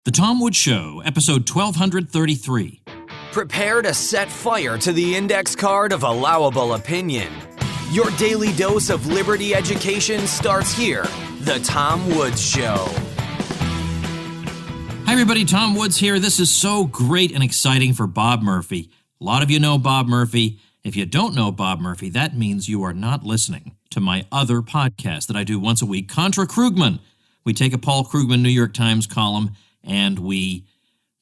The Tom Woods Show, episode 1233. Prepare to set fire to the index card of allowable opinion. Your daily dose of liberty education starts here. The Tom Woods Show. Hi everybody, Tom Woods here. This is so great and exciting for Bob Murphy. A lot of you know Bob Murphy. If you don't know Bob Murphy, that means you are not listening to my other podcast that I do once a week, Contra Krugman. We take a Paul Krugman New York Times column and we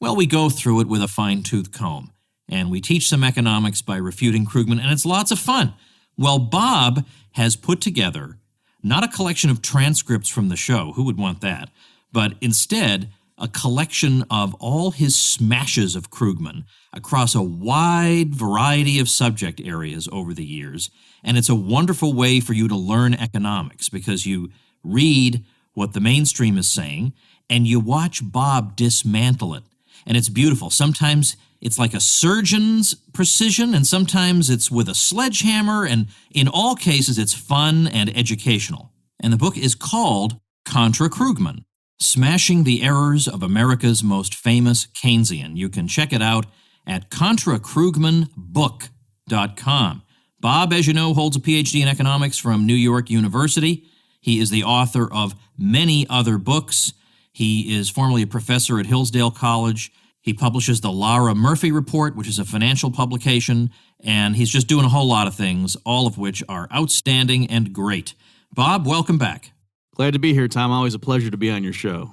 go through it with a fine-tooth comb. And we teach some economics by refuting Krugman, and it's lots of fun. Well, Bob has put together not a collection of transcripts from the show, who would want that, but instead a collection of all his smashes of Krugman across a wide variety of subject areas over the years. And it's a wonderful way for you to learn economics because you read what the mainstream is saying, and you watch Bob dismantle it. And it's beautiful. Sometimes it's like a surgeon's precision, and sometimes it's with a sledgehammer, and in all cases it's fun and educational. And the book is called Contra Krugman, Smashing the Errors of America's Most Famous Keynesian. You can check it out at contrakrugmanbook.com. Bob, as you know, holds a PhD in economics from New York University. He is the author of many other books. He is formerly a professor at Hillsdale College. He publishes the Laura Murphy Report, which is a financial publication, and he's just doing a whole lot of things, all of which are outstanding and great. Bob, welcome back. Glad to be here, Tom. Always a pleasure to be on your show.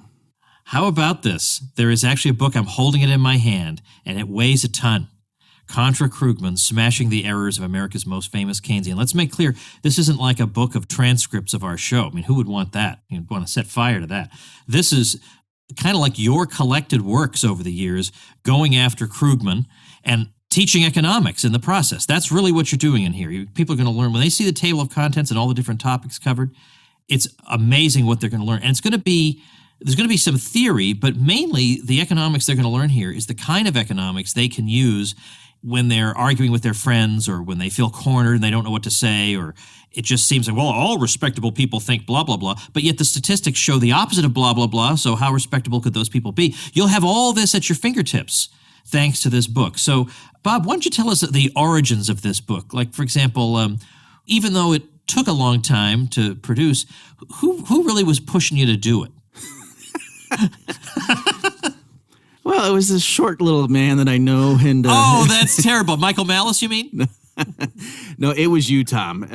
How about this? There is actually a book, I'm holding it in my hand, and it weighs a ton. Contra Krugman, Smashing the Errors of America's Most Famous Keynesian. Let's make clear, this isn't like a book of transcripts of our show. I mean, who would want that? You'd want to set fire to that. This is kind of like your collected works over the years, going after Krugman and teaching economics in the process. That's really what you're doing in here. People are going to learn, when they see the table of contents and all the different topics covered, it's amazing what they're going to learn. And there's going to be some theory, but mainly the economics they're going to learn here is the kind of economics they can use when they're arguing with their friends or when they feel cornered and they don't know what to say, or it just seems like, well, all respectable people think blah, blah, blah, but yet the statistics show the opposite of blah, blah, blah, so how respectable could those people be? You'll have all this at your fingertips thanks to this book. So, Bob, why don't you tell us the origins of this book? Like, for example, even though it took a long time to produce, who really was pushing you to do it? Well, it was this short little man that I know. And oh, that's terrible. Michael Malice, you mean? No, it was you, Tom.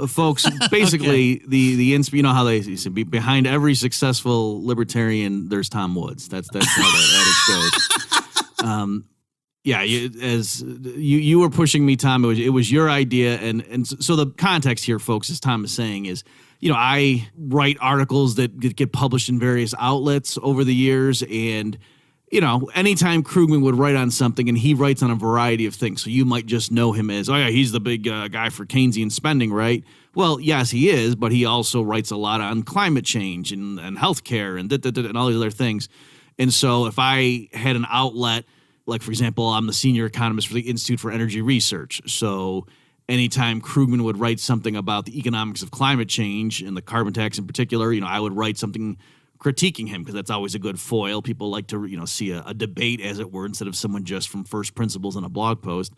Folks, basically, okay. You know how they say, behind every successful libertarian, there's Tom Woods. That's how that adage goes. Yeah, you were pushing me, Tom. It was your idea, and so the context here, folks, as Tom is saying, is, you know, I write articles that get published in various outlets over the years, and you know, anytime Krugman would write on something, and he writes on a variety of things, so you might just know him as, oh yeah, he's the big guy for Keynesian spending, right? Well, yes, he is, but he also writes a lot on climate change and healthcare and all these other things. And so if I had an outlet, like, for example, I'm the senior economist for the Institute for Energy Research, so anytime Krugman would write something about the economics of climate change and the carbon tax in particular, you know, I would write something critiquing him because that's always a good foil. People like to, you know, see a debate, as it were, instead of someone just from first principles in a blog post.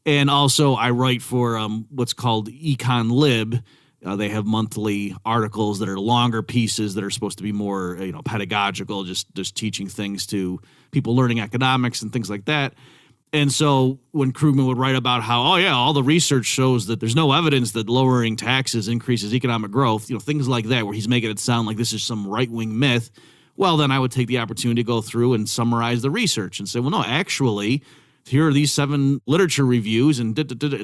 And also I write for what's called Econ Lib. They have monthly articles that are longer pieces that are supposed to be more, you know, pedagogical, just teaching things to people learning economics and things like that. And so when Krugman would write about how, oh yeah, all the research shows that there's no evidence that lowering taxes increases economic growth, you know, things like that, where he's making it sound like this is some right-wing myth, well, then I would take the opportunity to go through and summarize the research and say, well, no, actually, here are these 7 literature reviews and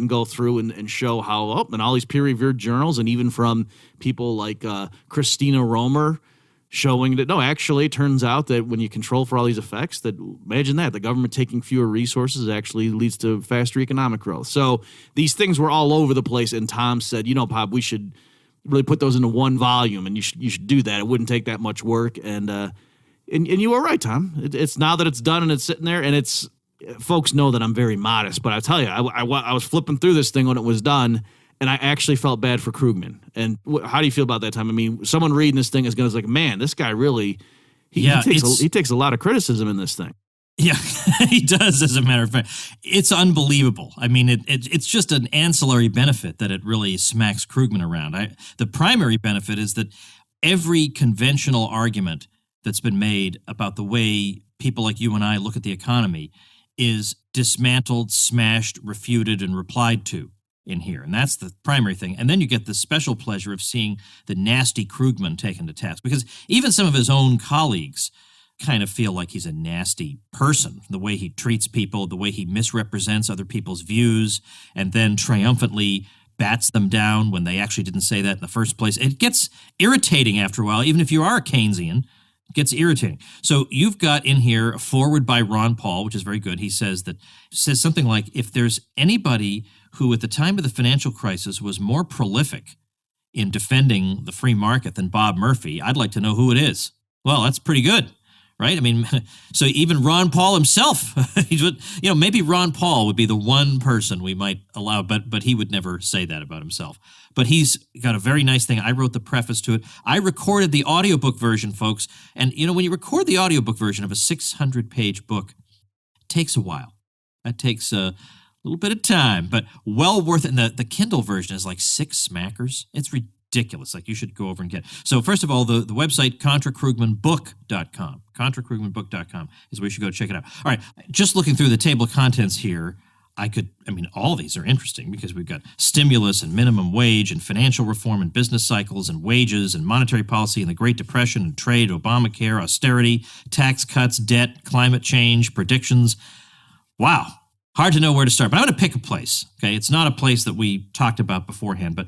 go through and show how, and all these peer-reviewed journals, and even from people like Christina Romer, showing that, no, actually, it turns out that when you control for all these effects, that, imagine that, the government taking fewer resources actually leads to faster economic growth. So these things were all over the place, and Tom said, you know, Bob, we should really put those into one volume, and you should do that. It wouldn't take that much work, and you were right, Tom. It's now that it's done and it's sitting there, and it's, folks know that I'm very modest, but I tell you, I was flipping through this thing when it was done, and I actually felt bad for Krugman. And how do you feel about that, Tom? I mean, someone reading this thing is going to be like, man, this guy really, He takes a lot of criticism in this thing. Yeah, he does, as a matter of fact. It's unbelievable. I mean, it's just an ancillary benefit that it really smacks Krugman around. The primary benefit is that every conventional argument that's been made about the way people like you and I look at the economy is dismantled, smashed, refuted, and replied to in here. And that's the primary thing. And then you get the special pleasure of seeing the nasty Krugman taken to task, because even some of his own colleagues kind of feel like he's a nasty person, the way he treats people, the way he misrepresents other people's views, and then triumphantly bats them down when they actually didn't say that in the first place. It gets irritating after a while, even if you are a Keynesian. It gets irritating. So you've got in here a forward by Ron Paul, which is very good. He says something like, if there's anybody who at the time of the financial crisis was more prolific in defending the free market than Bob Murphy, I'd like to know who it is. Well, that's pretty good. Right? I mean, so even Ron Paul himself, maybe Ron Paul would be the one person we might allow, but he would never say that about himself. But he's got a very nice thing. I wrote the preface to it. I recorded the audiobook version, folks. And, when you record the audiobook version of a 600-page book, it takes a while. That takes a little bit of time, but well worth it. And the Kindle version is like 6 smackers. It's ridiculous. Like, you should go over and get it. So first of all, the website, ContraKrugmanBook.com. ContraKrugmanBook.com is where you should go check it out. All right, just looking through the table of contents here, all of these are interesting because we've got stimulus and minimum wage and financial reform and business cycles and wages and monetary policy and the Great Depression and trade, Obamacare, austerity, tax cuts, debt, climate change, predictions. Wow. Hard to know where to start, but I'm going to pick a place. Okay, it's not a place that we talked about beforehand, but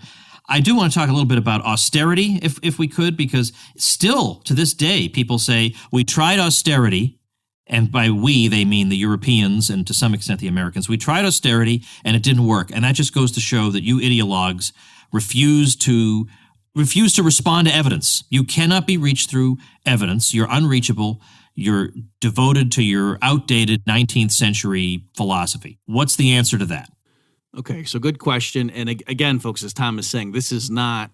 I do want to talk a little bit about austerity, if we could, because still to this day, people say we tried austerity, and by we, they mean the Europeans and to some extent the Americans. We tried austerity and it didn't work, and that just goes to show that you ideologues refuse to respond to evidence. You cannot be reached through evidence. You're unreachable. You're devoted to your outdated 19th century philosophy. What's the answer to that? Okay, so good question. And again, folks, as Tom is saying, this is not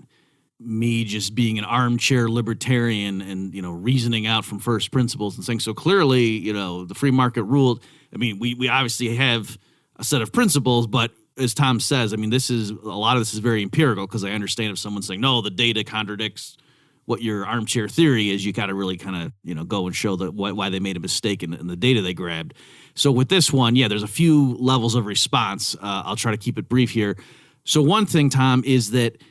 me just being an armchair libertarian and, reasoning out from first principles and saying, so clearly, the free market ruled. I mean, we obviously have a set of principles, but as Tom says, a lot of this is very empirical, because I understand if someone's saying, no, the data contradicts what your armchair theory is, you got to really kind of, go and show why they made a mistake in the data they grabbed. So with this one, there's a few levels of response. I'll try to keep it brief here. So one thing, Tom, is that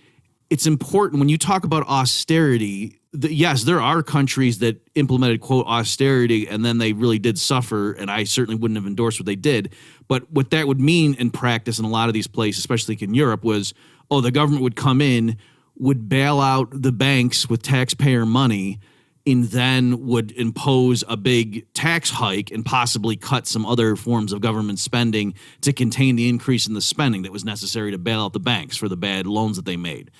it's important when you talk about austerity, yes, there are countries that implemented, quote, austerity, and then they really did suffer, and I certainly wouldn't have endorsed what they did. But what that would mean in practice in a lot of these places, especially in Europe, was, the government would come in, would bail out the banks with taxpayer money, and then would impose a big tax hike and possibly cut some other forms of government spending to contain the increase in the spending that was necessary to bail out the banks for the bad loans that they made.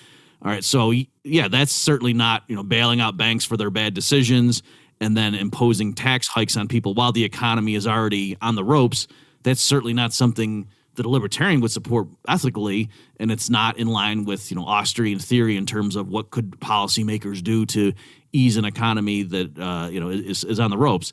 All right, so that's certainly not, bailing out banks for their bad decisions and then imposing tax hikes on people while the economy is already on the ropes. That's certainly not something that a libertarian would support ethically, and it's not in line with, Austrian theory in terms of what could policymakers do to ease an economy that, is on the ropes.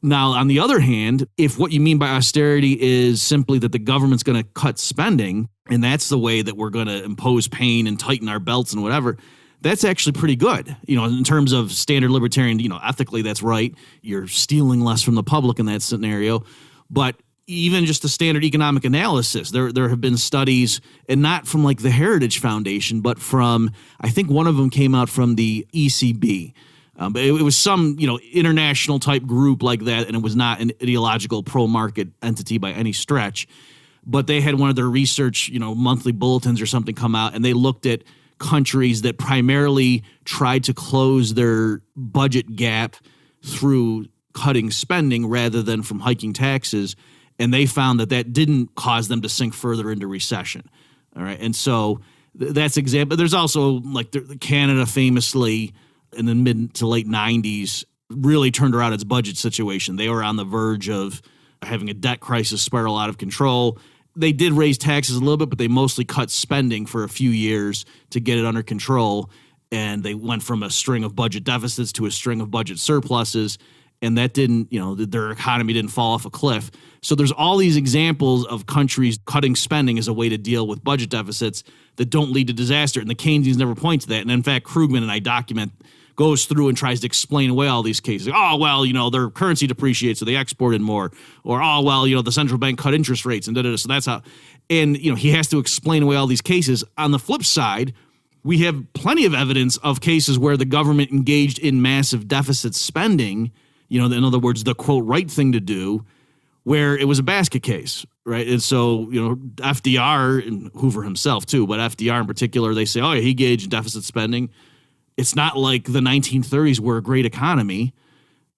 Now, on the other hand, if what you mean by austerity is simply that the government's going to cut spending, and that's the way that we're going to impose pain and tighten our belts and whatever, that's actually pretty good. In terms of standard libertarian, ethically, that's right. You're stealing less from the public in that scenario. But even just the standard economic analysis, there have been studies, and not from like the Heritage Foundation, but from, I think one of them came out from the ECB. But it was some, international type group like that, and it was not an ideological pro-market entity by any stretch. But they had one of their research, monthly bulletins or something come out, and they looked at countries that primarily tried to close their budget gap through cutting spending rather than from hiking taxes. And they found that didn't cause them to sink further into recession. All right. And so that's example. There's also like Canada famously in the mid to late 90s really turned around its budget situation. They were on the verge of having a debt crisis spiral out of control. They did raise taxes a little bit, but they mostly cut spending for a few years to get it under control. and they went from a string of budget deficits to a string of budget surpluses, and that didn't, their economy didn't fall off a cliff. So there's all these examples of countries cutting spending as a way to deal with budget deficits that don't lead to disaster, and the Keynesians never point to that. And in fact, Krugman, and I document, goes through and tries to explain away all these cases. Oh, well, their currency depreciates, so they exported more. Or, oh, well, the central bank cut interest rates and da-da-da. So that's how. And, he has to explain away all these cases. On the flip side, we have plenty of evidence of cases where the government engaged in massive deficit spending, in other words, the, quote, right thing to do, where it was a basket case, right? And so, FDR, and Hoover himself too, but FDR in particular, they say, oh, yeah, he engaged in deficit spending. It's not like the 1930s were a great economy.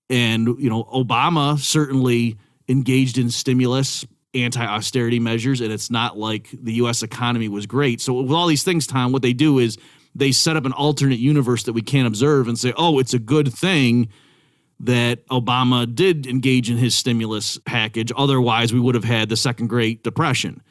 And, Obama certainly engaged in stimulus, anti-austerity measures, and it's not like the U.S. economy was great. So with all these things, Tom, what they do is they set up an alternate universe that we can't observe and say, oh, it's a good thing that Obama did engage in his stimulus package. Otherwise, we would have had the Second Great Depression.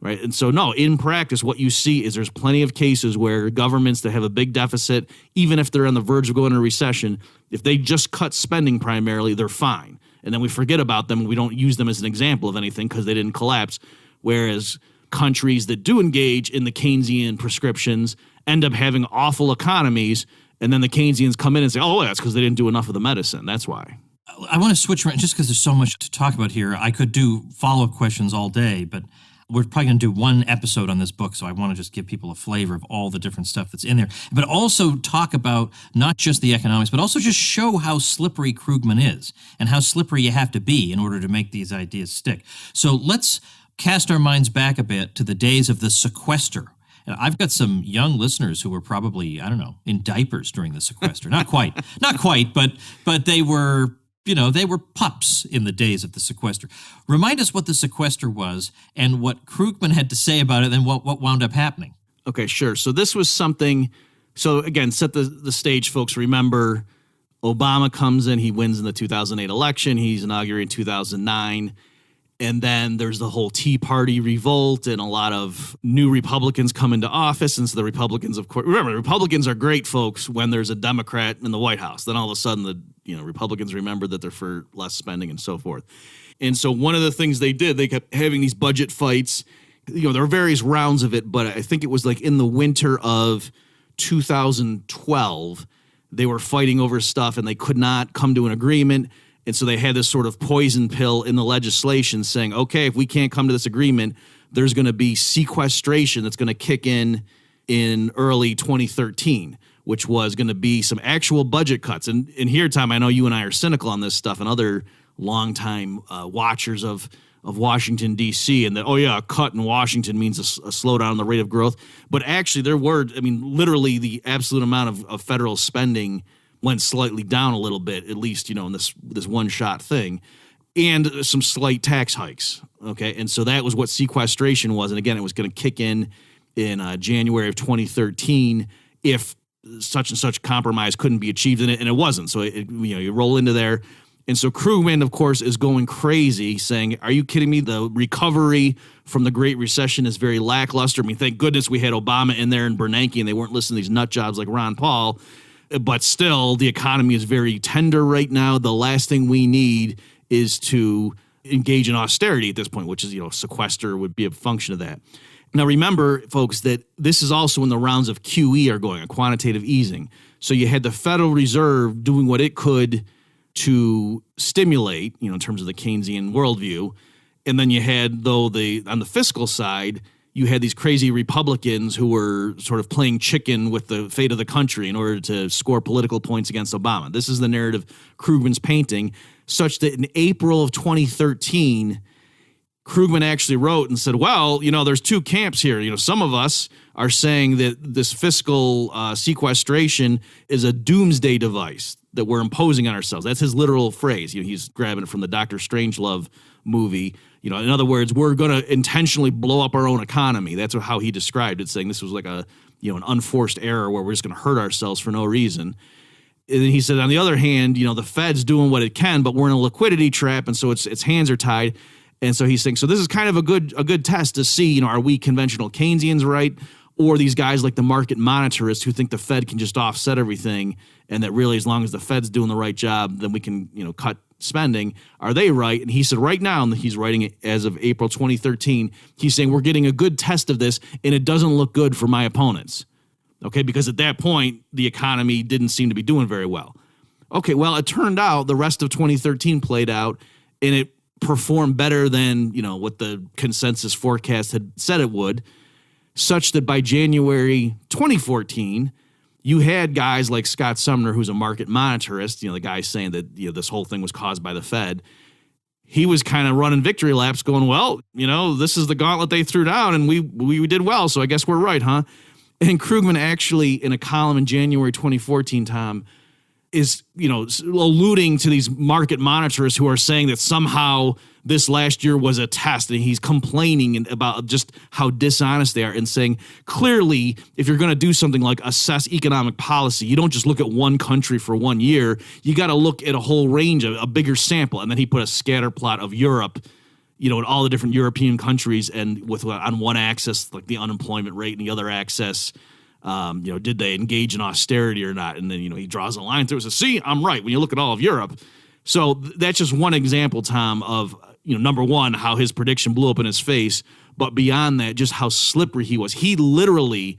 Right. And so, no, in practice, what you see is there's plenty of cases where governments that have a big deficit, even if they're on the verge of going into a recession, if they just cut spending primarily, they're fine. And then we forget about them and we don't use them as an example of anything because they didn't collapse. Whereas countries that do engage in the Keynesian prescriptions end up having awful economies. And then the Keynesians come in and say, oh, that's because they didn't do enough of the medicine. That's why. I want to switch around just because there's so much to talk about here. I could do follow-up questions all day, but we're probably going to do one episode on this book, so I want to just give people a flavor of all the different stuff that's in there. But also talk about not just the economics, but also just show how slippery Krugman is and how slippery you have to be in order to make these ideas stick. So let's cast our minds back a bit to the days of the sequester. I've got some young listeners who were probably, in diapers during the sequester. Not quite, but they were... they were pups in the days of the sequester. Remind us what the sequester was and what Krugman had to say about it and what wound up happening. Okay, sure. So this was something, so again, set the stage, folks. Remember, Obama comes in, he wins in the 2008 election, he's inaugurated in 2009, and then there's the whole Tea Party revolt and a lot of new Republicans come into office. And so the Republicans, of course, remember, Republicans are great folks when there's a Democrat in the White House. Then all of a sudden the Republicans remember that they're for less spending and so forth. And so one of the things they did, they kept having these budget fights. There were various rounds of it, but I think it was like in the winter of 2012, they were fighting over stuff and they could not come to an agreement. And so they had this sort of poison pill in the legislation saying, okay, if we can't come to this agreement, there's going to be sequestration that's going to kick in early 2013, which was going to be some actual budget cuts. And here, Tom, I know you and I are cynical on this stuff and other longtime watchers of Washington, D.C., and that, a cut in Washington means a slowdown in the rate of growth. But actually there were, literally the absolute amount of federal spending went slightly down a little bit, at least, in this one-shot thing, and some slight tax hikes, okay? And so that was what sequestration was. And again, it was going to kick in January of 2013 if such and such compromise couldn't be achieved, and it wasn't. So, you roll into there. And so Krugman, of course, is going crazy, saying, are you kidding me? The recovery from the Great Recession is very lackluster. Thank goodness we had Obama in there and Bernanke, and they weren't listening to these nut jobs like Ron Paul. But still, the economy is very tender right now. The last thing we need is to engage in austerity at this point, which is, sequester would be a function of that. Now, remember, folks, that this is also when the rounds of QE are going, quantitative easing. So you had the Federal Reserve doing what it could to stimulate, in terms of the Keynesian worldview. And then you had, on the fiscal side, you had these crazy Republicans who were sort of playing chicken with the fate of the country in order to score political points against Obama. This is the narrative Krugman's painting, such that in April of 2013, Krugman actually wrote and said, well, there's two camps here. Some of us are saying that this fiscal sequestration is a doomsday device that we're imposing on ourselves. That's his literal phrase. He's grabbing it from the Dr. Strangelove movie. In other words, we're going to intentionally blow up our own economy. That's how he described it, saying this was like an unforced error where we're just going to hurt ourselves for no reason. And then he said, on the other hand, the Fed's doing what it can, but we're in a liquidity trap, and so its hands are tied. And so he's saying, so this is kind of a good test to see, are we conventional Keynesians right? or these guys like the market monetarists who think the Fed can just offset everything and that really as long as the Fed's doing the right job, then we can, cut spending. Are they right? And he said right now, and he's writing it as of April 2013, he's saying we're getting a good test of this and it doesn't look good for my opponents. Okay, because at that point, the economy didn't seem to be doing very well. Okay, well, it turned out the rest of 2013 played out and it performed better than, what the consensus forecast had said it would, such that by January 2014, you had guys like Scott Sumner, who's a market monetarist, the guy saying that this whole thing was caused by the Fed. He was kind of running victory laps going, well, this is the gauntlet they threw down and we did well, so I guess we're right, huh? And Krugman actually, in a column in January 2014, Tom, is, alluding to these market monitors who are saying that somehow this last year was a test, and he's complaining about just how dishonest they are and saying, clearly, if you're going to do something like assess economic policy, you don't just look at one country for 1 year. You got to look at a whole range, a bigger sample. And then he put a scatter plot of Europe, and all the different European countries, and with on one axis, like the unemployment rate, and the other axis, did they engage in austerity or not? And then, he draws a line through it and says, see, I'm right when you look at all of Europe. So that's just one example, Tom, of, number one, how his prediction blew up in his face. But beyond that, just how slippery he was. He literally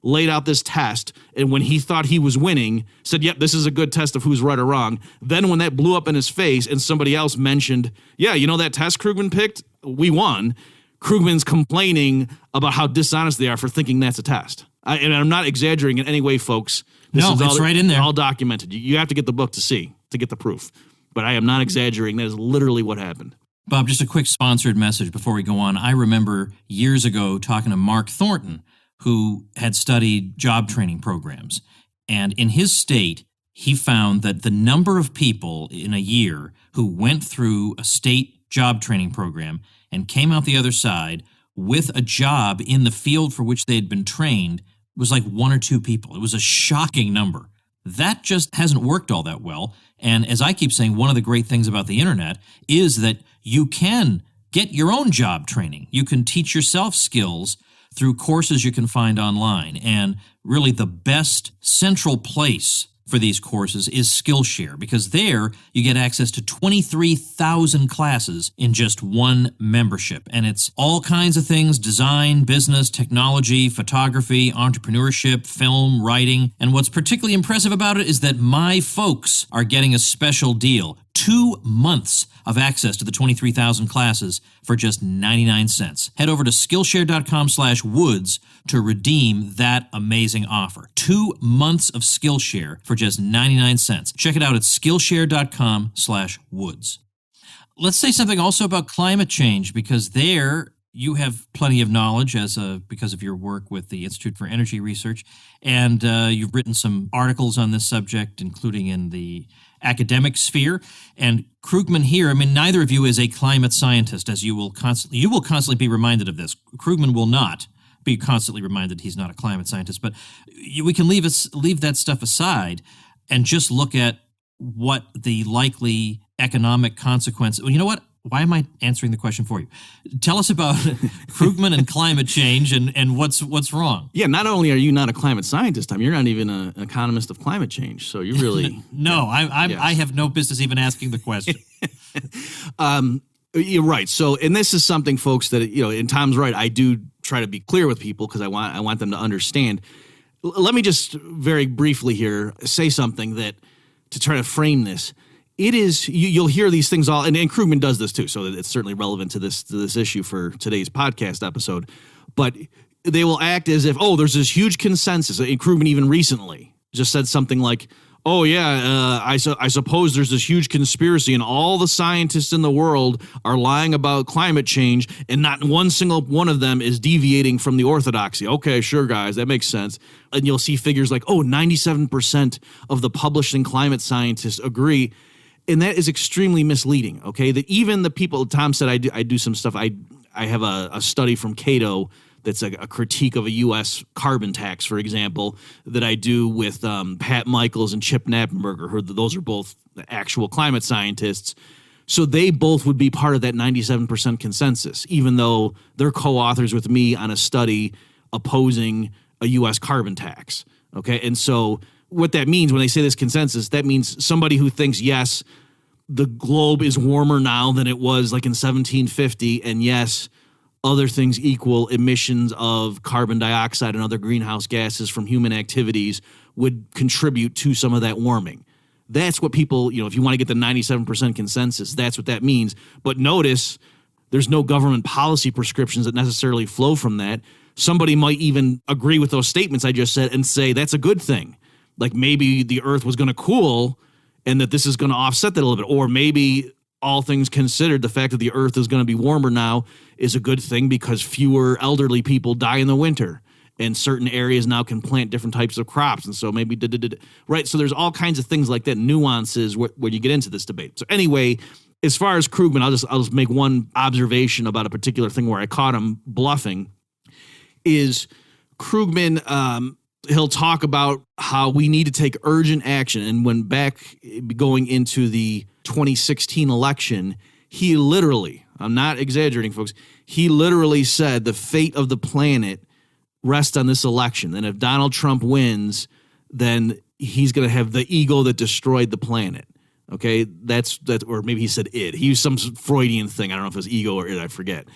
laid out this test, and when he thought he was winning, said, yep, this is a good test of who's right or wrong. Then when that blew up in his face and somebody else mentioned, yeah, that test Krugman picked, we won, Krugman's complaining about how dishonest they are for thinking that's a test. And I'm not exaggerating in any way, folks. It's right in there. All documented. You have to get the book to get the proof. But I am not exaggerating. That is literally what happened. Bob, just a quick sponsored message before we go on. I remember years ago talking to Mark Thornton, who had studied job training programs. And in his state, he found that the number of people in a year who went through a state job training program and came out the other side with a job in the field for which they had been trained was like 1 or 2 people. It was a shocking number. That just hasn't worked all that well. And as I keep saying, one of the great things about the internet is that you can get your own job training. You can teach yourself skills through courses you can find online. And really the best central place for these courses is Skillshare, because there you get access to 23,000 classes in just one membership. And it's all kinds of things: design, business, technology, photography, entrepreneurship, film, writing. And what's particularly impressive about it is that my folks are getting a special deal. 2 months of access to the 23,000 classes for just 99 cents. Head over to Skillshare.com/Woods to redeem that amazing offer. 2 months of Skillshare for just 99 cents. Check it out at Skillshare.com/Woods. Let's say something also about climate change, because there you have plenty of knowledge because of your work with the Institute for Energy Research, and you've written some articles on this subject, including in the academic sphere. And Krugman here, neither of you is a climate scientist, as you will constantly be reminded of this. Krugman will not be constantly reminded he's not a climate scientist, but we can leave that stuff aside and just look at what the likely economic consequence. Well, you know what? Why am I answering the question for you? Tell us about Krugman and climate change and what's wrong. Yeah, not only are you not a climate scientist, you're not even an economist of climate change. So you really no, I have no business even asking the question. You're right. So, and this is something, folks, that and Tom's right. I do try to be clear with people because I want them to understand. Let me just very briefly here say something that to try to frame this. It is, you'll hear these things all, and Krugman does this too, so it's certainly relevant to this issue for today's podcast episode. But they will act as if, there's this huge consensus. And Krugman even recently just said something like, I suppose there's this huge conspiracy and all the scientists in the world are lying about climate change and not one single one of them is deviating from the orthodoxy. Okay, sure, guys, that makes sense. And you'll see figures like, 97% of the publishing climate scientists agree. And that is extremely misleading, okay? That even the people, Tom said, I do some stuff. I have a study from Cato that's a critique of a U.S. carbon tax, for example, that I do with Pat Michaels and Chip Knappenberger. Those are both actual climate scientists. So they both would be part of that 97% consensus, even though they're co-authors with me on a study opposing a U.S. carbon tax. Okay, and so what that means when they say this consensus, that means somebody who thinks, yes, the globe is warmer now than it was like in 1750, and yes, other things equal, emissions of carbon dioxide and other greenhouse gases from human activities would contribute to some of that warming. That's what people, if you want to get the 97% consensus, that's what that means. But notice there's no government policy prescriptions that necessarily flow from that. Somebody might even agree with those statements I just said and say that's a good thing. Like maybe the earth was going to cool and that this is going to offset that a little bit. Or maybe all things considered, the fact that the earth is going to be warmer now is a good thing because fewer elderly people die in the winter and certain areas now can plant different types of crops. And so maybe, right? So there's all kinds of things like that, nuances when you get into this debate. So anyway, as far as Krugman, I'll just make one observation about a particular thing where I caught him bluffing is Krugman, he'll talk about how we need to take urgent action. And when back going into the 2016 election, he literally, I'm not exaggerating, folks, he literally said the fate of the planet rests on this election. And if Donald Trump wins, then he's going to have the ego that destroyed the planet. Okay, that's or maybe he said id. He used some Freudian thing. I don't know if it was ego or id, I forget.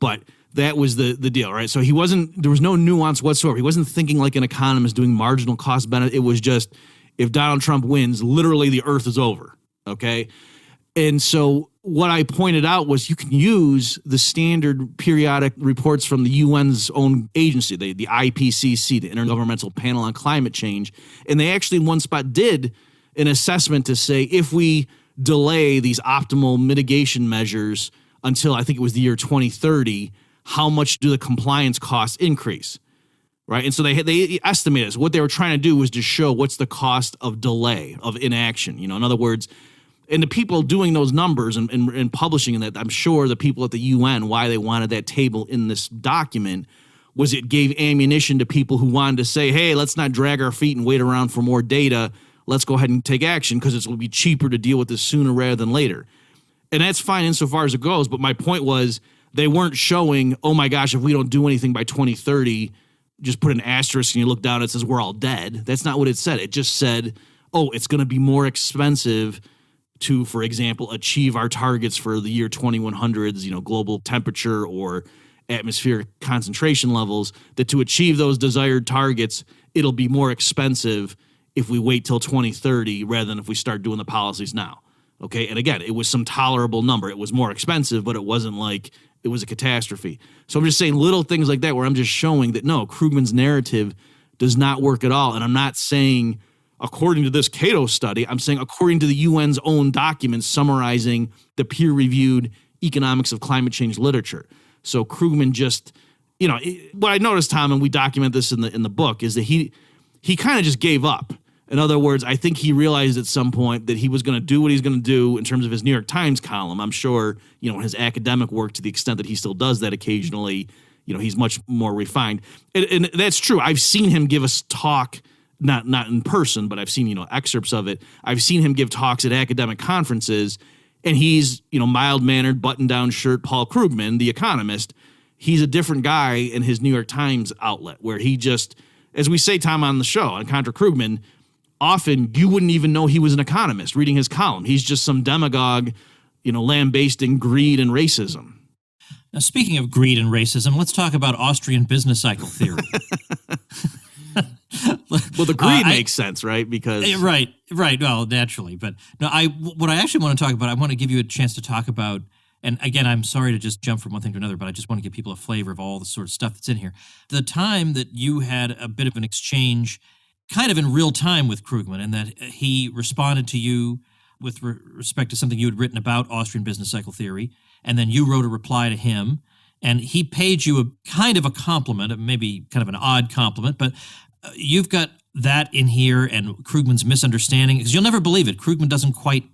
But that was the deal, right? So there was no nuance whatsoever. He wasn't thinking like an economist doing marginal cost benefit. It was just, if Donald Trump wins, literally the earth is over, okay? And so what I pointed out was you can use the standard periodic reports from the UN's own agency, the IPCC, the Intergovernmental Panel on Climate Change, and they actually in one spot did an assessment to say if we delay these optimal mitigation measures until I think it was the year 2030, how much do the compliance costs increase, right? And so they estimated this. What they were trying to do was to show what's the cost of delay, of inaction. In other words, and the people doing those numbers and publishing that, I'm sure the people at the UN, why they wanted that table in this document was it gave ammunition to people who wanted to say, hey, let's not drag our feet and wait around for more data. Let's go ahead and take action because it will be cheaper to deal with this sooner rather than later. And that's fine insofar as it goes. But my point was, they weren't showing, oh my gosh, if we don't do anything by 2030, just put an asterisk and you look down and it says we're all dead. That's not what it said. It just said, oh, it's going to be more expensive to, for example, achieve our targets for the year 2100s, global temperature or atmospheric concentration levels, that to achieve those desired targets, it'll be more expensive if we wait till 2030 rather than if we start doing the policies now. Okay, and again, it was some tolerable number. It was more expensive, but it wasn't like it was a catastrophe. So I'm just saying little things like that where I'm just showing that, no, Krugman's narrative does not work at all. And I'm not saying, according to this Cato study, I'm saying according to the UN's own documents summarizing the peer-reviewed economics of climate change literature. So Krugman just, what I noticed, Tom, and we document this in the book, is that he kind of just gave up. In other words, I think he realized at some point that he was going to do what he's going to do in terms of his New York Times column. I'm sure, his academic work, to the extent that he still does that occasionally, he's much more refined. And that's true. I've seen him give us talk, not in person, but I've seen, excerpts of it. I've seen him give talks at academic conferences, and he's, mild-mannered, button-down shirt Paul Krugman, the economist. He's a different guy in his New York Times outlet where he just, as we say, Tom, on the show, on Contra Krugman, often you wouldn't even know he was an economist reading his column. He's just some demagogue, lambasting greed and racism. Now, speaking of greed and racism, let's talk about Austrian business cycle theory. Well, the greed makes sense, right? Because right. Well, naturally, but no. What I actually want to talk about, I want to give you a chance to talk about. And again, I'm sorry to just jump from one thing to another, but I just want to give people a flavor of all the sort of stuff that's in here. The time that you had a bit of an exchange kind of in real time with Krugman, and that he responded to you with respect to something you had written about Austrian business cycle theory, and then you wrote a reply to him, and he paid you a kind of a compliment, maybe kind of an odd compliment, but you've got that in here, and Krugman's misunderstanding, because you'll never believe it. Krugman doesn't quite,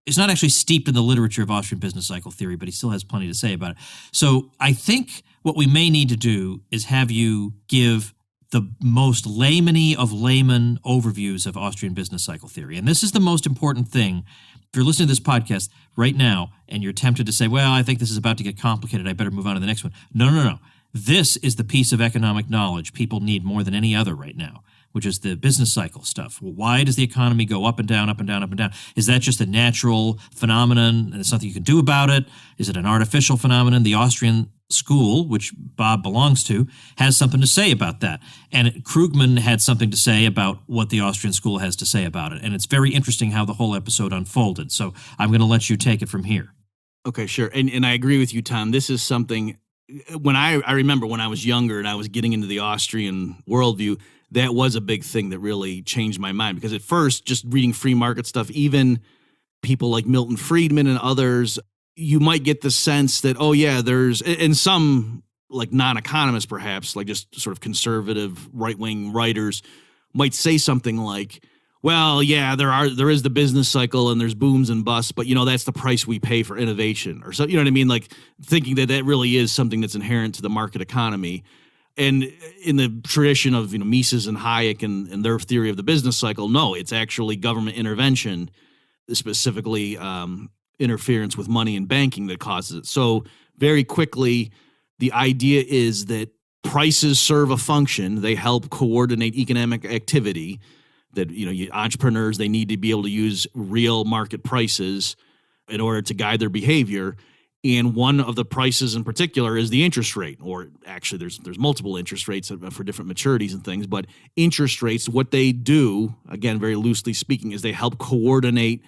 is not actually steeped in the literature of Austrian business cycle theory, but he still has plenty to say about it. So I think what we may need to do is have you give the most layman-y of layman overviews of Austrian business cycle theory. And this is the most important thing. If you're listening to this podcast right now and you're tempted to say, well, I think this is about to get complicated, I better move on to the next one. No. This is the piece of economic knowledge people need more than any other right now, which is the business cycle stuff. Well, why does the economy go up and down, up and down, up and down? Is that just a natural phenomenon and there's nothing you can do about it? Is it an artificial phenomenon? The Austrian school, which Bob belongs to, has something to say about that. And Krugman had something to say about what the Austrian school has to say about it. And it's very interesting how the whole episode unfolded. So I'm going to let you take it from here. Okay, sure. And I agree with you, Tom. This is something, when I remember when I was younger and I was getting into the Austrian worldview, that was a big thing that really changed my mind. Because at first, just reading free market stuff, even people like Milton Friedman and others, you might get the sense that, oh yeah, there's, and some like non-economists perhaps, like just sort of conservative right-wing writers might say something like, well, yeah, there is the business cycle and there's booms and busts, but that's the price we pay for innovation, or so, you know what I mean? Like thinking that really is something that's inherent to the market economy. And in the tradition of Mises and Hayek and their theory of the business cycle, no, it's actually government intervention, specifically interference with money and banking, that causes it. So very quickly, the idea is that prices serve a function. They help coordinate economic activity. That entrepreneurs, they need to be able to use real market prices in order to guide their behavior. And one of the prices in particular is the interest rate, or actually there's multiple interest rates for different maturities and things. But interest rates, what they do, again, very loosely speaking, is they help coordinate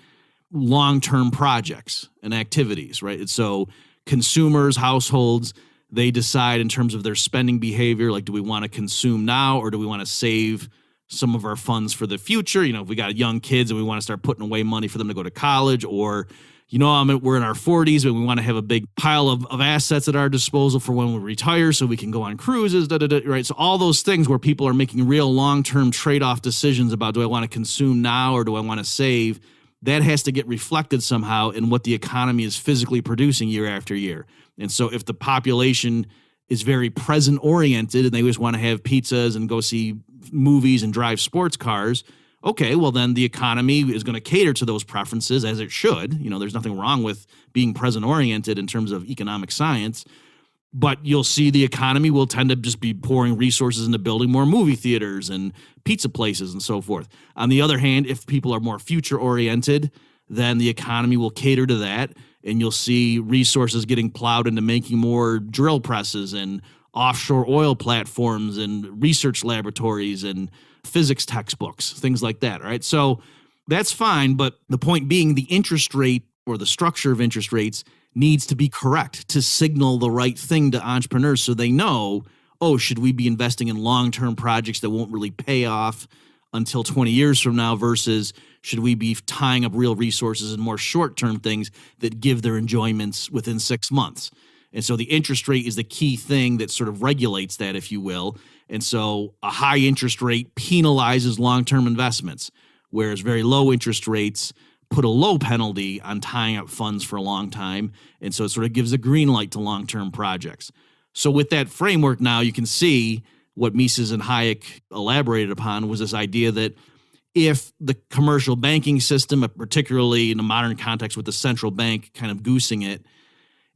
long-term projects and activities, right? And so consumers, households, they decide in terms of their spending behavior, like, do we want to consume now or do we want to save some of our funds for the future? If we got young kids and we want to start putting away money for them to go to college, or, we're in our 40s, but we want to have a big pile of assets at our disposal for when we retire so we can go on cruises, right? So all those things where people are making real long-term trade-off decisions about, do I want to consume now or do I want to save? That has to get reflected somehow in what the economy is physically producing year after year. And so if the population is very present-oriented and they just want to have pizzas and go see movies and drive sports cars, okay, well then the economy is going to cater to those preferences, as it should. There's nothing wrong with being present-oriented in terms of economic science. But you'll see the economy will tend to just be pouring resources into building more movie theaters and pizza places and so forth. On the other hand, if people are more future-oriented, then the economy will cater to that, and you'll see resources getting plowed into making more drill presses and offshore oil platforms and research laboratories and physics textbooks, things like that, right? So that's fine, but the point being, the interest rate or the structure of interest rates needs to be correct to signal the right thing to entrepreneurs so they know, oh, should we be investing in long-term projects that won't really pay off until 20 years from now, versus should we be tying up real resources in more short-term things that give their enjoyments within 6 months? And so the interest rate is the key thing that sort of regulates that, if you will. And so a high interest rate penalizes long-term investments, whereas very low interest rates put a low penalty on tying up funds for a long time. And so it sort of gives a green light to long-term projects. So with that framework now, you can see what Mises and Hayek elaborated upon was this idea that if the commercial banking system, particularly in the modern context with the central bank kind of goosing it,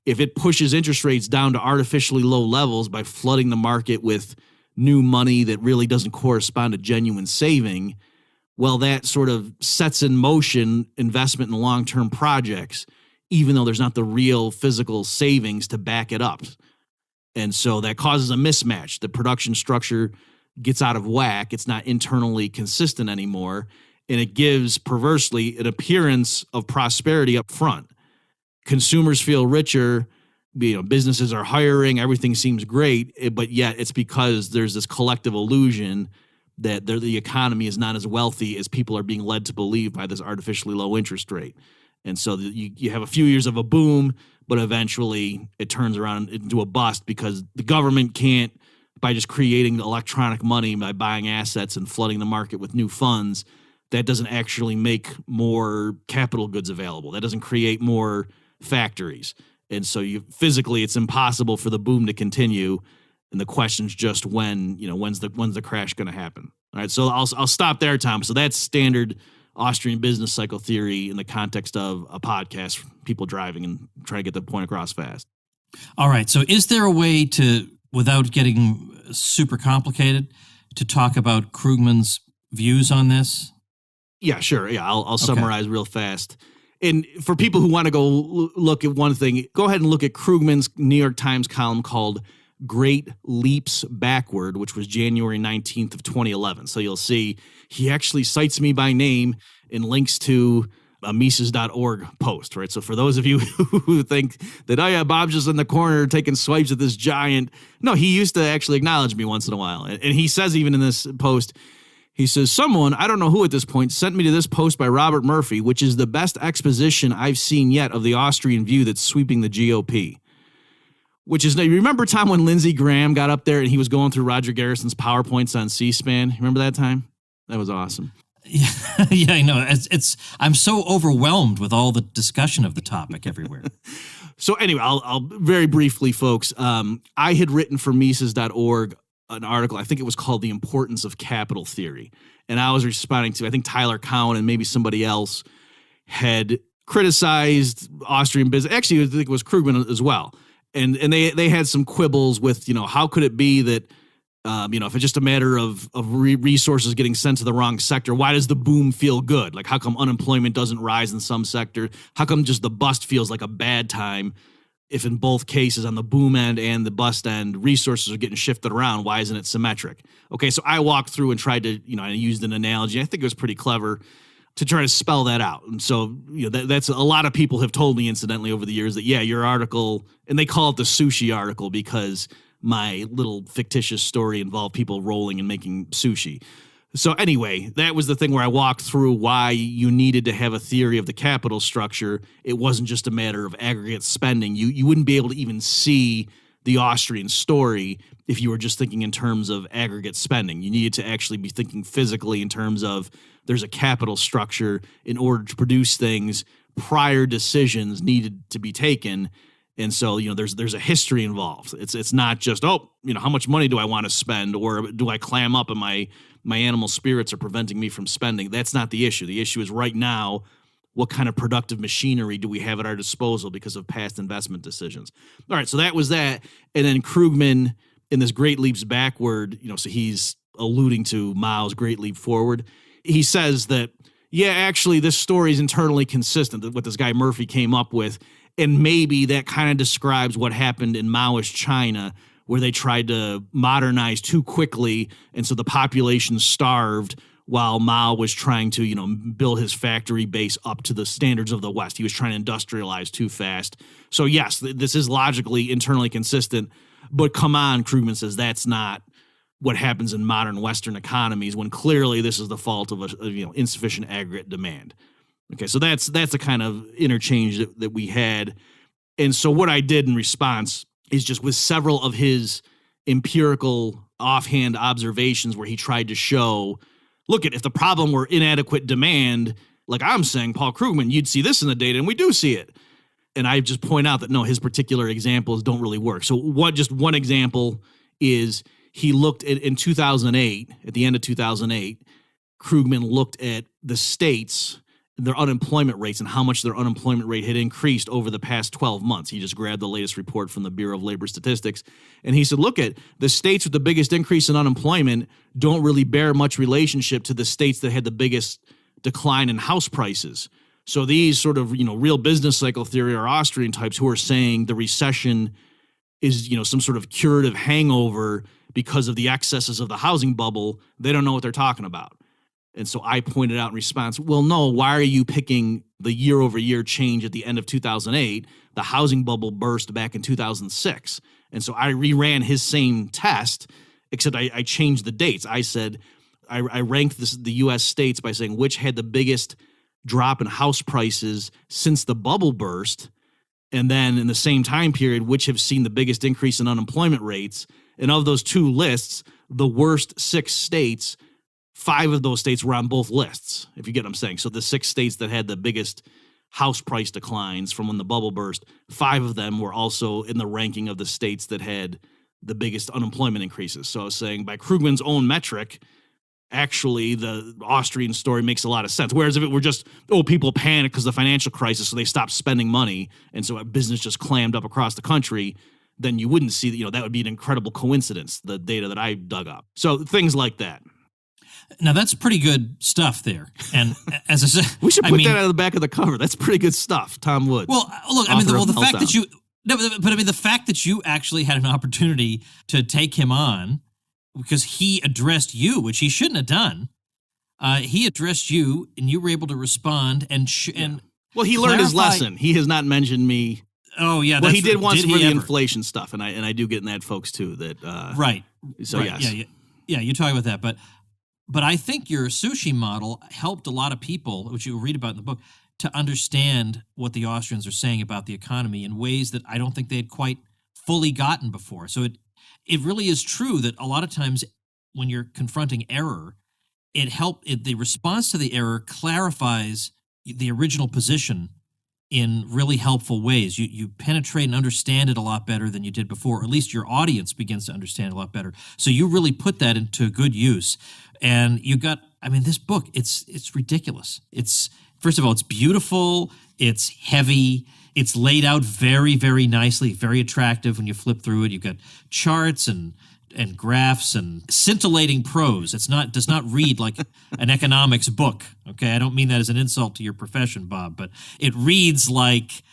if it pushes interest rates down to artificially low levels by flooding the market with new money that really doesn't correspond to genuine saving, well, that sort of sets in motion investment in long-term projects, even though there's not the real physical savings to back it up. And so that causes a mismatch. The production structure gets out of whack. It's not internally consistent anymore. And it gives, perversely, an appearance of prosperity up front. Consumers feel richer, businesses are hiring, everything seems great, but yet it's because there's this collective illusion that the economy is not as wealthy as people are being led to believe by this artificially low interest rate. And so you have a few years of a boom, but eventually it turns around into a bust because the government can't, by just creating electronic money, by buying assets and flooding the market with new funds, that doesn't actually make more capital goods available. That doesn't create more factories. And so physically it's impossible for the boom to continue. And the question's just when's the crash going to happen? All right, so I'll stop there, Tom. So that's standard Austrian business cycle theory in the context of a podcast, people driving and trying to get the point across fast. All right, so is there a way to without getting super complicated, to talk about Krugman's views on this? Yeah, sure. Yeah, I'll summarize real fast. And for people who want to go look at one thing, go ahead and look at Krugman's New York Times column called Great Leaps Backward, which was January 19th of 2011. So you'll see he actually cites me by name and links to a Mises.org post, right? So for those of you who think that, oh yeah, Bob's just in the corner taking swipes at this giant. No, he used to actually acknowledge me once in a while. And he says even in this post, he says, someone, I don't know who at this point, sent me to this post by Robert Murphy, which is the best exposition I've seen yet of the Austrian view that's sweeping the GOP. Which is, you remember, Tom, when Lindsey Graham got up there and he was going through Roger Garrison's PowerPoints on C-SPAN? You remember that time? That was awesome. Yeah, yeah, I know. I'm so overwhelmed with all the discussion of the topic everywhere. So anyway, I'll very briefly, folks. I had written for Mises.org an article, I think it was called The Importance of Capital Theory. And I was responding to, I think Tyler Cowen and maybe somebody else had criticized Austrian business. Actually, I think it was Krugman as well. And they had some quibbles with, how could it be that, if it's just a matter of resources getting sent to the wrong sector, why does the boom feel good? Like, how come unemployment doesn't rise in some sector? How come just the bust feels like a bad time? If in both cases, on the boom end and the bust end, resources are getting shifted around, why isn't it symmetric? Okay, so I walked through and tried to, I used an analogy. I think it was pretty clever to try to spell that out. And so, that's a lot of people have told me, incidentally, over the years that, yeah, your article, and they call it the sushi article because my little fictitious story involved people rolling and making sushi. So anyway, that was the thing where I walked through why you needed to have a theory of the capital structure. It wasn't just a matter of aggregate spending. You wouldn't be able to even see the Austrian story if you were just thinking in terms of aggregate spending. You needed to actually be thinking physically in terms of there's a capital structure in order to produce things. Prior decisions needed to be taken. And so, there's a history involved. It's not just, how much money do I want to spend, or do I clam up and my animal spirits are preventing me from spending? That's not the issue. The issue is right now, what kind of productive machinery do we have at our disposal because of past investment decisions? All right, so that was that. And then Krugman, in this Great Leaps Backward, so he's alluding to Mao's Great Leap Forward. He says that, yeah, actually, this story is internally consistent with what this guy Murphy came up with. And maybe that kind of describes what happened in Maoist China, where they tried to modernize too quickly, and so the population starved while Mao was trying to, build his factory base up to the standards of the West. He was trying to industrialize too fast. So yes, this is logically internally consistent, but come on, Krugman says that's not what happens in modern Western economies, when clearly this is the fault of insufficient aggregate demand. Okay, so that's the kind of interchange that we had. And so what I did in response is just with several of his empirical offhand observations where he tried to show, look, if the problem were inadequate demand, like I'm saying, Paul Krugman, you'd see this in the data, and we do see it. And I just point out that, no, his particular examples don't really work. So one example is he looked at, in 2008, at the end of 2008, Krugman looked at the states, their unemployment rates, and how much their unemployment rate had increased over the past 12 months. He just grabbed the latest report from the Bureau of Labor Statistics, and he said, look, at the states with the biggest increase in unemployment don't really bear much relationship to the states that had the biggest decline in house prices. So these sort of, real business cycle theory or Austrian types who are saying the recession is, some sort of curative hangover because of the excesses of the housing bubble, they don't know what they're talking about. And so I pointed out in response, well, no, why are you picking the year-over-year change at the end of 2008? The housing bubble burst back in 2006. And so I reran his same test, except I changed the dates. I said, I ranked the U.S. states by saying which had the biggest drop in house prices since the bubble burst, and then in the same time period, which have seen the biggest increase in unemployment rates. And of those two lists, the worst 6 states, 5 of those states were on both lists, if you get what I'm saying. So the 6 states that had the biggest house price declines from when the bubble burst, 5 of them were also in the ranking of the states that had the biggest unemployment increases. So I was saying, by Krugman's own metric, actually the Austrian story makes a lot of sense. Whereas if it were just, people panicked because of the financial crisis, so they stopped spending money, and so business just clammed up across the country, then you wouldn't see that, that would be an incredible coincidence, the data that I dug up. So things like that. Now, that's pretty good stuff there. And as I said, we should put that on the back of the cover. That's pretty good stuff, Tom Woods. Well, look, the fact that you, the fact that you actually had an opportunity to take him on because he addressed you, which he shouldn't have done. He addressed you, and you were able to respond and well, he learned his lesson. He has not mentioned me. Oh yeah, well, he did once for the inflation stuff, and I do get in that, folks, too. That right. So right. Yes, yeah, you talk about that, but I think your sushi model helped a lot of people, which you read about in the book, to understand what the Austrians are saying about the economy in ways that I don't think they had quite fully gotten before. So it really is true that a lot of times when you're confronting error, the response to the error clarifies the original position in really helpful ways. You penetrate and understand it a lot better than you did before, or at least your audience begins to understand it a lot better. So you really put that into good use. And you got, this book, it's ridiculous. First of all, it's beautiful, it's heavy, it's laid out very, very nicely, very attractive when you flip through it. You've got charts and graphs and scintillating prose. Does not read like an economics book. Okay, I don't mean that as an insult to your profession, Bob, but it reads like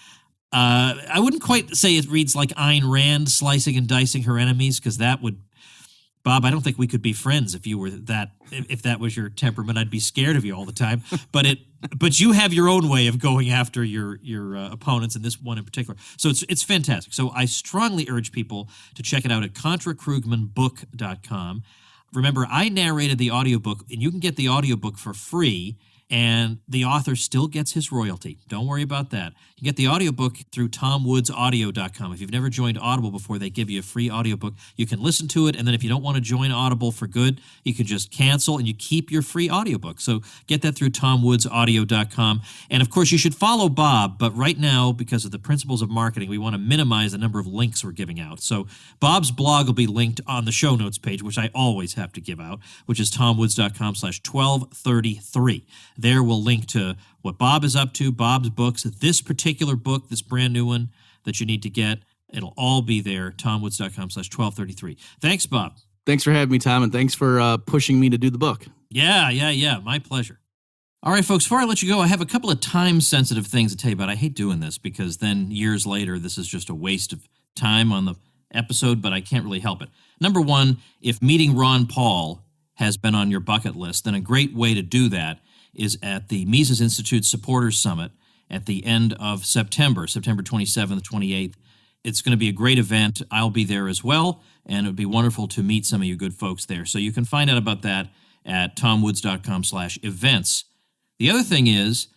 I wouldn't quite say it reads like Ayn Rand slicing and dicing her enemies, because that would, Bob, I don't think we could be friends if you were that. If that was your temperament, I'd be scared of you all the time. But you have your own way of going after your opponents, and this one in particular. So it's fantastic. So I strongly urge people to check it out at ContraKrugmanBook.com. Remember, I narrated the audiobook, and you can get the audiobook for free, and the author still gets his royalty. Don't worry about that. You get the audiobook through TomWoodsAudio.com. If you've never joined Audible before, they give you a free audiobook. You can listen to it, and then if you don't want to join Audible for good, you can just cancel, and you keep your free audiobook. So get that through TomWoodsAudio.com. And, of course, you should follow Bob, but right now, because of the principles of marketing, we want to minimize the number of links we're giving out. So Bob's blog will be linked on the show notes page, which I always have to give out, which is TomWoods.com/1233. There we'll link to what Bob is up to, Bob's books, this particular book, this brand new one that you need to get. It'll all be there, TomWoods.com/1233. Thanks, Bob. Thanks for having me, Tom, and thanks for pushing me to do the book. Yeah. My pleasure. All right, folks, before I let you go, I have a couple of time-sensitive things to tell you about. I hate doing this because then years later, this is just a waste of time on the episode, but I can't really help it. Number one, if meeting Ron Paul has been on your bucket list, then a great way to do that is at the Mises Institute Supporters Summit at the end of September 27th, 28th. It's going to be a great event. I'll be there as well, and it would be wonderful to meet some of you good folks there. So you can find out about that at tomwoods.com/events. The other thing is,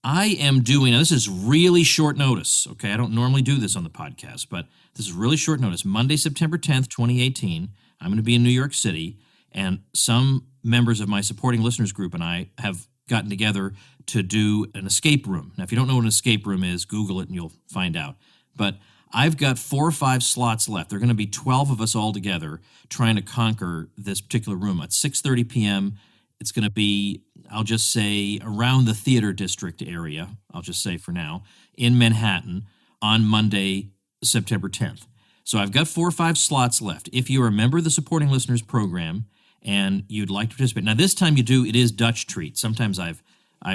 I am doing, now this is really short notice, okay? I don't normally do this on the podcast, but this is really short notice. Monday, September 10th, 2018, I'm going to be in New York City, and some members of my supporting listeners group and I have gotten together to do an escape room. Now, if you don't know what an escape room is, Google it and you'll find out. But I've got 4 or 5 slots left. There are going to be 12 of us all together trying to conquer this particular room at 6:30 p.m. It's going to be, I'll just say, around the theater district area, I'll just say for now, in Manhattan on Monday, September 10th. So I've got 4 or 5 slots left. If you're a member of the Supporting Listeners program and you'd like to participate. Now, this time it is Dutch treats. Sometimes I've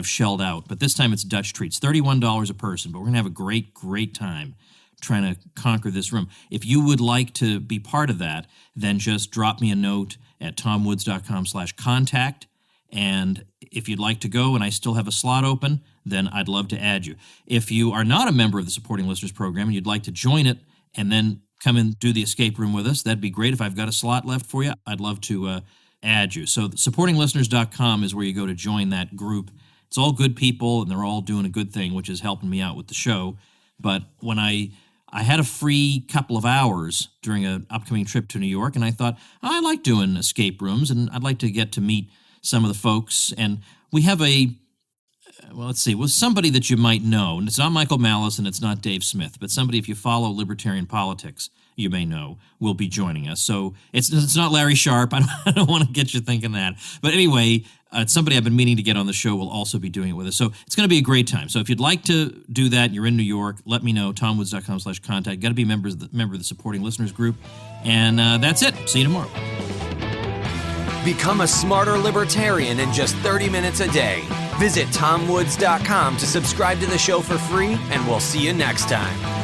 shelled out, but this time it's Dutch treats, $31 a person. But we're going to have a great, great time trying to conquer this room. If you would like to be part of that, then just drop me a note at tomwoods.com/contact. And if you'd like to go and I still have a slot open, then I'd love to add you. If you are not a member of the Supporting Listeners program and you'd like to join it and then come and do the escape room with us, that'd be great. If I've got a slot left for you, I'd love to add you. So supportinglisteners.com is where you go to join that group. It's all good people, and they're all doing a good thing, which is helping me out with the show. But when I had a free couple of hours during an upcoming trip to New York, and I thought, I like doing escape rooms, and I'd like to get to meet some of the folks. And we have somebody that you might know. And it's not Michael Malice and it's not Dave Smith, but somebody, if you follow libertarian politics, you may know, will be joining us. So it's not Larry Sharp. I don't want to get you thinking that. But anyway, somebody I've been meaning to get on the show will also be doing it with us. So it's going to be a great time. So if you'd like to do that and you're in New York, let me know, tomwoods.com/contact. Got to be a member of the supporting listeners group. And that's it. See you tomorrow. Become a smarter libertarian in just 30 minutes a day. Visit tomwoods.com to subscribe to the show for free, and we'll see you next time.